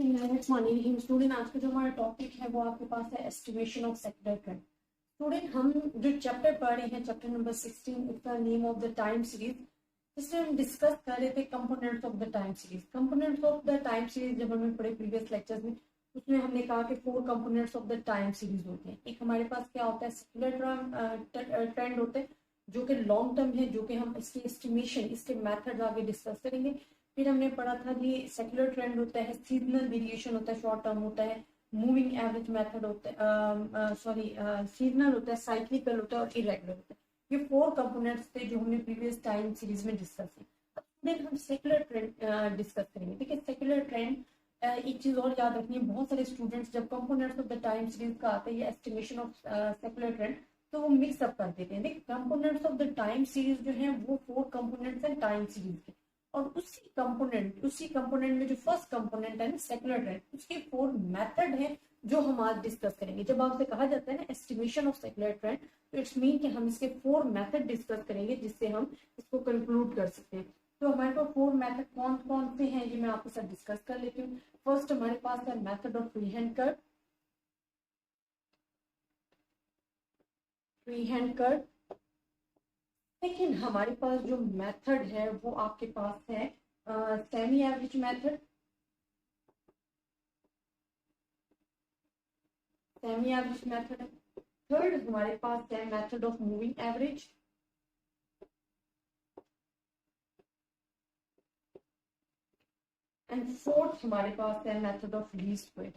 Student, आज का जो हमारा टॉपिक है वो आपके पास है estimation of secular trend. Student, हम जो चैप्टर पढ़ रहे हैं, चैप्टर नंबर 16, इसका name of the time series, जिसमें हम डिस्कस कर रहे थे components of the time series. Components of the time series जब हमने पढ़े प्रीवियस लेक्चर्स में, उसमें हमने कहा कि 4 components of the time series होते हैं। एक हमारे पास क्या होता है, सेक्युलर ट्रेंड होते हैं जो कि लॉन्ग टर्म है, जो कि हम इसकी एस्टिमेशन, इसके मेथड आगे डिस्कस करेंगे। फिर हमने पढ़ा था कि सेक्युलर ट्रेंड होता है, सीजनल वेरिएशन होता है, शॉर्ट टर्म होता है, मूविंग एवरेज मेथड होता है, सीजनल होता है, साइक्लिकल होता है और इरेगुलर होता है। ये 4 कंपोनेंट्स थे जो हमने प्रीवियस टाइम सीरीज में डिस्कस किए। देन हम सेक्युलर ट्रेंड डिस्कस करेंगे। देखिए, सेक्युलर ट्रेंड, एक चीज और याद रखनी है, बहुत सारे स्टूडेंट्स जब components of the time series का आता है या एस्टिमेशन ऑफ सेक्युलर ट्रेंड, तो वो मिक्स अप कर देते हैं। देखिए, components of the time series जो है वो 4 कंपोनेंट्स हैं टाइम सीरीज के, और उसी कंपोनेंट में जो फर्स्ट कंपोनेंट है ना सेक्युलर ट्रेंड, उसके 4 मेथड है जो हम आज डिस्कस करेंगे। जब आपसे कहा जाता है ना एस्टिमेशन ऑफ सेक्युलर ट्रेंड, तो इट्स मीन कि हम इसके 4 मेथड डिस्कस करेंगे जिससे हम इसको कंक्लूड कर सकते हैं। तो हमारे पास 4 मेथड कौन कौन से हैं ये मैं आपके साथ डिस्कस कर लेती हूँ। फर्स्ट हमारे पास है method of free hand curve. लेकिन हमारे पास जो मेथड है वो आपके पास है सेमी एवरेज मेथड। है। थर्ड हमारे पास है method of moving average. And fourth हमारे पास है method of least square.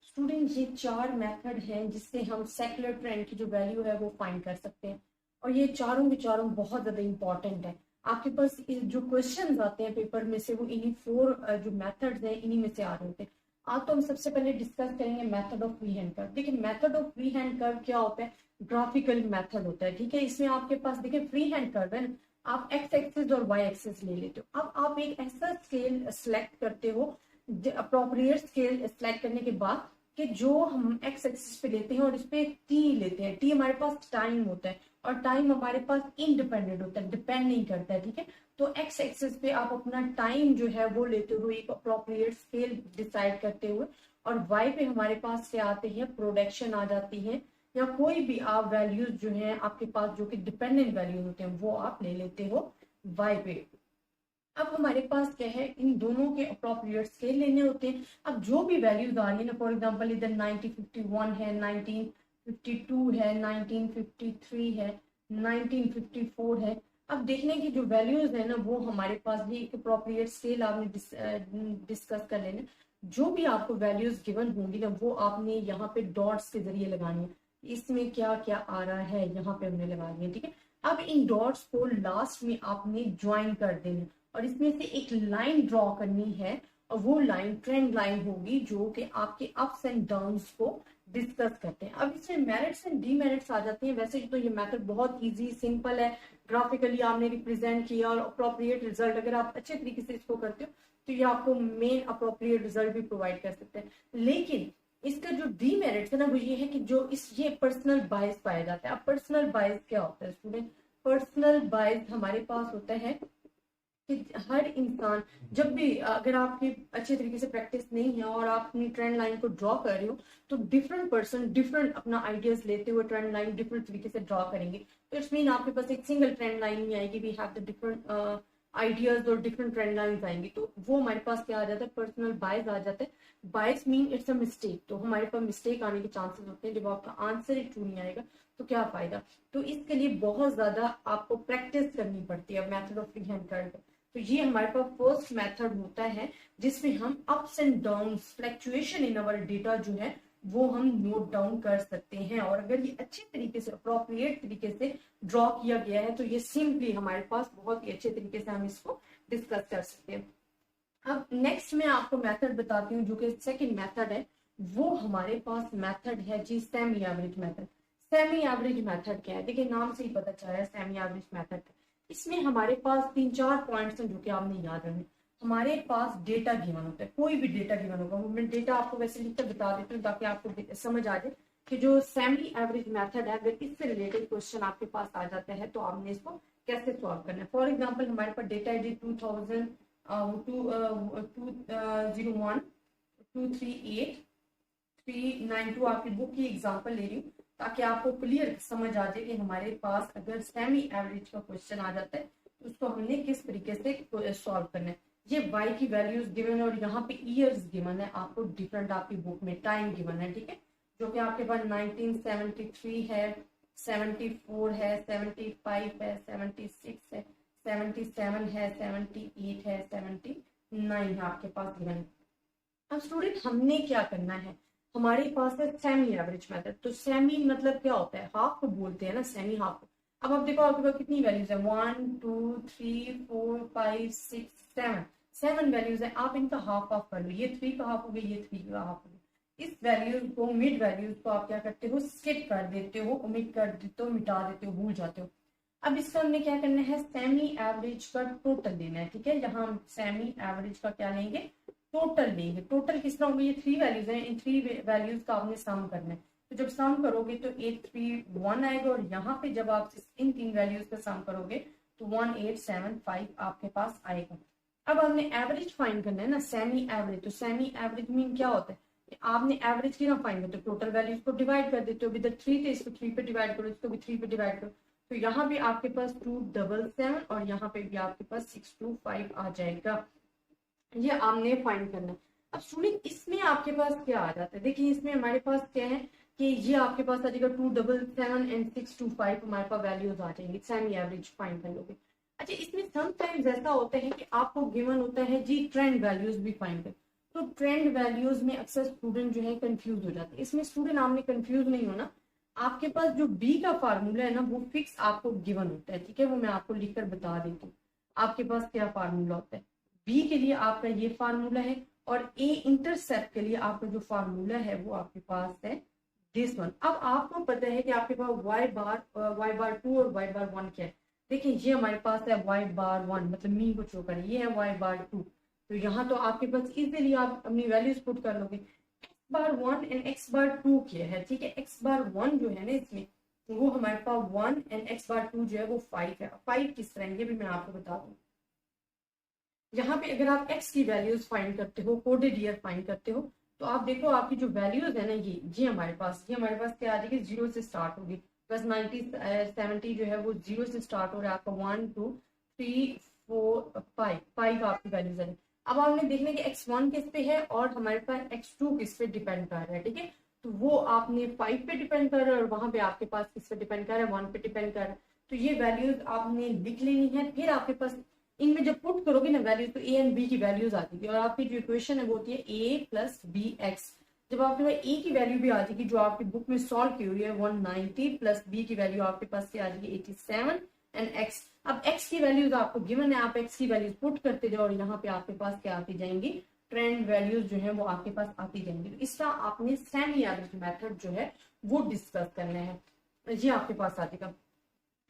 Student, ये 4 मेथड हैं जिससे हम सेक्युलर ट्रेंड की जो वैल्यू है वो फाइंड कर सकते हैं, और ये चारों के चारों बहुत ज्यादा इंपॉर्टेंट है। आपके पास जो क्वेश्चंस आते हैं पेपर में से, वो इन्हीं 4 जो मेथड्स हैं इन्हीं में से आ रहे होते हैं। आज तो हम सबसे पहले डिस्कस करेंगे method of free hand curve. देखिए, method of free hand curve क्या होता है, ग्राफिकल मेथड होता है। ठीक है, इसमें आपके पास देखिए फ्री हैंड कर्व है ना, आप एक्स एक्सिस और वाई एक्सिस ले लेते हो। अब आप एक ऐसा स्केल सेलेक्ट करते हो, अप्रोप्रिएट स्केल सेलेक्ट करने के बाद कि जो हम एक्स एक्सिस पे लेते हैं और इस पे टी लेते हैं। टी हमारे पास टाइम होता है, और टाइम हमारे पास इंडिपेंडेंट होता है, डिपेंड नहीं करता है। ठीक है, तो एक्स एक्सिस पे आप अपना टाइम जो है वो लेते हुए एक अप्रोप्रिएट स्केल डिसाइड करते हुए, और वाई पे हमारे पास क्या आते हैं, प्रोडक्शन आ जाती है, या कोई भी आप वैल्यूज जो है आपके पास जो कि डिपेंडेंट वैल्यूज होते हैं वो आप ले लेते हो वाई पे। अब हमारे पास क्या है, इन दोनों के अप्रोप्रिएट स्केल लेने होते हैं। अब जो भी वैल्यूज आ रही है ना, फॉर एग्जांपल इधर 1951 है, 1952 है, 1953 है, 1954 है। अब देखने की जो वैल्यूज है ना वो हमारे पास भी एक अप्रोप्रिएट स्केल आपने डिस्कस कर लेना। जो भी आपको वैल्यूज गिवन होंगी ना वो आपने यहाँ पे डॉट्स के जरिए लगानी है। इसमें क्या क्या आ रहा है यहाँ पे हमने लगानी है। ठीक है, अब इन डॉट्स को लास्ट में आपने ज्वाइन कर देना, और इसमें से एक लाइन ड्रॉ करनी है, और वो लाइन ट्रेंड लाइन होगी जो कि आपके अप्स एंड डाउन्स को डिस्कस करते हैं। अब इसमें मेरिट्स एंड डीमेरिट्स आ जाते हैं। वैसे तो ये मेथड बहुत इजी सिंपल है, ग्राफिकली आपने रिप्रेजेंट किया और अप्रोप्रिएट रिजल्ट, अगर आप अच्छे तरीके से इसको करते हो तो ये आपको मेन अप्रोप्रिएट रिजल्ट भी प्रोवाइड कर सकते हैं। लेकिन इसका जो डीमेरिट्स है ना वो ये है कि जो ये पर्सनल बायस पाया जाता है। अब पर्सनल बायस क्या होता है स्टूडेंट, पर्सनल बायस हमारे पास होता है कि हर इंसान जब भी, अगर आपकी अच्छे तरीके से प्रैक्टिस नहीं है और आप अपनी ट्रेंड लाइन को ड्रॉ कर रहे हो, तो डिफरेंट पर्सन डिफरेंट अपना आइडियाज लेते हुए ट्रेंड लाइन डिफरेंट तरीके से ड्रॉ करेंगे। तो इट्स मीन आपके पास एक सिंगल ट्रेंड लाइन नहीं आएगी, we have the different ideas और डिफरेंट ट्रेंड लाइन आएंगी। तो वो हमारे पास क्या आ जाता है, पर्सनल बायस आ जाता है। बायस मीन इट्स अ मिस्टेक, तो हमारे पास मिस्टेक आने के चांसेस होते हैं। जब आपका आंसर ही ट्रू नहीं आएगा तो क्या फायदा। तो इसके लिए बहुत ज्यादा आपको प्रैक्टिस करनी पड़ती है method of free hand curve. तो ये हमारे पास फर्स्ट मेथड होता है जिसमें हम ups and down fluctuation in our data जो है वो हम नोट डाउन कर सकते हैं। और अगर ये अच्छे तरीके से अप्रोप्रिएट तरीके से ड्रॉ किया गया है तो ये सिंपली हमारे पास बहुत ही अच्छे तरीके से हम इसको डिस्कस कर सकते हैं। अब नेक्स्ट मैं आपको मेथड बताती हूँ जो कि सेकंड मेथड है। वो हमारे पास मेथड है जी semi average method. Semi average method क्या है, देखिए नाम से ही पता चल रहा है सेमी एवरेज मेथड। इसमें हमारे पास 3-4 पॉइंट्स हैं जो कि आपने याद रखने। हमारे पास डेटा गिवन होता है, कोई भी डेटा गिवन होगा, मैं डेटा आपको वैसे लिखकर बता देती हूँ ताकि आपको समझ आ जाए कि जो सेमी एवरेज मेथड है, अगर इससे रिलेटेड क्वेश्चन आपके पास आ जाता है तो आपने इसको कैसे सॉल्व करना है। फॉर एग्जाम्पल हमारे पास डेटा है 2000 201 238 392 आपकी बुक की एग्जांपल ले रही हूँ ताकि आपको क्लियर समझ आ जाए कि हमारे पास अगर सेमी एवरेज का क्वेश्चन आ जाता है तो उसको हमने किस तरीके से सॉल्व करना है। ये y की वैल्यूज गिवन है और यहाँ पे ईयर्स गिवन है आपको डिफरेंट आपकी बुक में, टाइम गिवन है, ठीक है, जो कि आपके पास 1973 है, 74 है, 75 है, 76 है, 77 है, 78 है, 79 है आपके पास गिवन है। अब स्टूडेंट हमने क्या करना है, हमारे पास है सेमी एवरेज मेथड। तो सेमी मतलब क्या होता है, हाफ को बोलते हैं ना, सेमी हाफ। अब आप देखो आपके पास कितनी वैल्यूज है, 1 2 3 4 5 6 7 वैल्यूज है। आप इनका हाफ हाफ कर लो, ये 3 का हाफ हो गया, ये 3 का हाफ हो गया। इस वैल्यूज को, मिड वैल्यूज को आप क्या करते हो, स्किप कर देते हो, ओमिट कर देते हो, मिटा देते हो, भूल जाते हो। अब इसका हमने क्या करना है, सेमी एवरेज का टोटल लेना है, ठीक है। यहाँ हम सेमी एवरेज का क्या लेंगे, टोटल लेंगे। टोटल किस तरह होगा, ये 3 वैल्यूज हैं, इन 3 वैल्यूज का आपने सम करना है। तो जब सम करोगे तो 831 आएगा और यहाँ पे जब आप इन 3 वैल्यूज का सम करोगे तो 1875 आपके पास आएगा। अब हमने एवरेज फाइंड करना है ना, सेमी एवरेज। तो सेमी एवरेज मीन क्या होता है, आपने एवरेज की ना फाइंड करते हो, टोटल वैल्यूज को डिवाइड कर देते हो, विद 3 थे इसको 3 पे डिवाइड करो, इसको भी 3 पे डिवाइड करो, तो यहाँ पे आपके पास 277 और यहाँ पे भी आपके पास 625 आ जाएगा। ये आपने फाइंड करना है। अब स्टूडेंट इसमें आपके पास क्या आ जाता है, देखिए इसमें हमारे पास क्या है कि ये आपके पास आ जाएगा 277 एंड 625 हमारे पास वैल्यूज आ जाएंगी, सेमी एवरेज फाइंड कर लोगे। अच्छा, इसमें समटाइम्स ऐसा होता है कि आपको गिवन होता है जी ट्रेंड वैल्यूज भी फाइंड कर, तो ट्रेंड वैल्यूज में अक्सर स्टूडेंट जो है कंफ्यूज हो जाते हैं। इसमें स्टूडेंट आपने कंफ्यूज नहीं होना, आपके पास जो बी का फार्मूला है ना वो फिक्स आपको गिवन होता है, ठीक है, वो मैं आपको लिखकर बता देती हूँ। आपके पास क्या फार्मूला होता है, बी के लिए आपका ये फार्मूला है और ए इंटरसेप्ट के लिए आपका जो फार्मूला है वो आपके पास है दिस वन। अब आपको पता है कि आपके पास y बार 2 और y बार 1 क्या है। देखिए ये हमारे पास है y बार 1, मतलब मीन को शो करें, ये है y बार 2। तो यहाँ तो आपके पास इजीली आप अपनी वैल्यूज पुट कर लोगे। x बार 1 एंड x बार 2 क्या है, ठीक है, x बार 1 जो है ना इसमें वो हमारे पास 1 एंड x बार 2 जो है वो 5 है। 5 किस तरह, ये भी मैं आपको बता दूँ। यहाँ पे अगर आप x की वैल्यूज फाइंड करते हो, कोडेड ईयर फाइंड करते हो, तो आप देखो आपकी जो वैल्यूज है ना ये हमारे पास क्या आ जाएगी, 0 से स्टार्ट होगी। बस 70 जो है वो 0 से स्टार्ट हो रहा है आपका, 1 2 3 4 5 आपकी वैल्यूज है। अब आपने देखना कि x1 किस पे है और हमारे पास x2 किस पे डिपेंड कर रहा है, ठीक है। तो वो आपने 5 पे डिपेंड कर रहा है और वहां पे आपके पास किस पे डिपेंड कर रहा है, 1 पे डिपेंड कर रहा है। तो ये वैल्यूज आपने लिख लेनी है। फिर आपके पास इनमें जब पुट करोगे ना वैल्यूज तो ए एंड बी की वैल्यूज आ जाएगी और आपकी जो इक्वेशन है वो होती है ए प्लस बी एक्स। जब आपके पास ए की वैल्यू भी आ जाएगी जो आपकी बुक में सॉल्व की हुई है 190 प्लस बी की वैल्यू आपके पास क्या आ जाएगी 87 एंड एक्स। अब एक्स की वैल्यूज आपको गिवन है, आप एक्स की वैल्यूज पुट करते जाओ और यहाँ पे आपके पास क्या आती जाएंगी, ट्रेंड वैल्यूज जो है वो आपके पास आती जाएंगी। तो इस तरह आपने सेमी एवरेज मेथड जो है वो डिस्कस करना है, ये आपके पास आ जाएगा।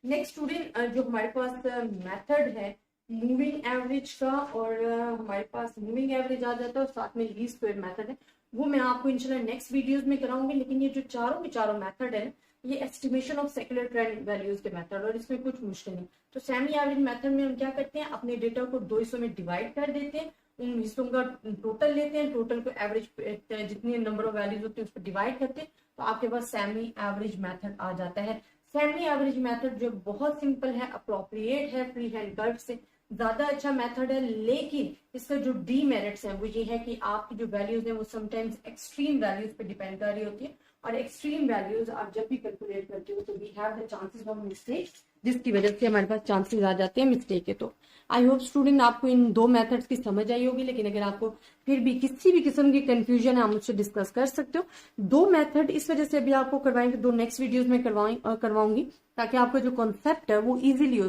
नेक्स्ट स्टूडेंट जो हमारे पास मेथड है मूविंग एवरेज का, और हमारे पास मूविंग एवरेज आ जाता है और साथ में लीस्ट स्क्वायर मेथड है, वो मैं आपको इंशाल्लाह नेक्स्ट वीडियोस में कराऊंगी। लेकिन ये जो चारों के चारों मेथड है ये estimation of secular trend values के मेथड और इसमें कुछ मुश्किल नहीं। तो सेमी एवरेज मेथड में हम क्या करते हैं, अपने डेटा को 2 हिस्सों में डिवाइड कर देते हैं, उन हिस्सों का टोटल लेते हैं, टोटल को एवरेज जितनी नंबर ऑफ वैल्यूज होती है उस पर डिवाइड करते हैं, तो आपके पास सेमी एवरेज मेथड आ जाता है। सेमी एवरेज मेथड जो बहुत सिंपल है, अप्रोप्रिएट है, फ्री हैंड कर्व से ज्यादा अच्छा मेथड है, लेकिन इसका जो डीमेरिट्स है वो ये है कि आपकी जो वैल्यूज है वो समटाइम्स एक्सट्रीम वैल्यूज पे डिपेंड कर रही होती है और एक्सट्रीम वैल्यूज आप जब भी कैलकुलेट करते हो तो we have the chances of mistake, जिसकी वजह से हमारे पास चांसेस आ जाते हैं मिस्टेक के। तो आई होप स्टूडेंट आपको इन 2 मेथड्स की समझ आई होगी, लेकिन अगर आपको फिर भी किसी भी किस्म की कंफ्यूजन है आप मुझसे डिस्कस कर सकते हो। 2 मेथड इस वजह से अभी आपको करवाएंगे, 2 नेक्स्ट वीडियोज में करवाऊंगी ताकि आपका जो कॉन्सेप्ट है वो इजीली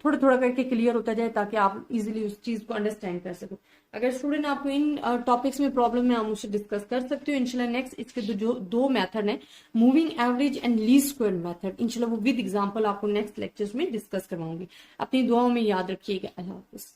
थोड़ा थोड़ा करके क्लियर होता जाए ताकि आप इजीली उस चीज को अंडरस्टैंड कर सको। अगर स्टूडेंट आपको इन टॉपिक्स में प्रॉब्लम है आप मुझसे डिस्कस कर सकते हो। इंशाल्लाह नेक्स्ट इसके जो 2 मेथड है moving average and least square method, इंशाल्लाह वो विद एग्जांपल आपको नेक्स्ट लेक्चर्स में डिस्कस करवाऊंगी। अपनी दुआओं में याद रखिएगा। अल्लाह हाफिज।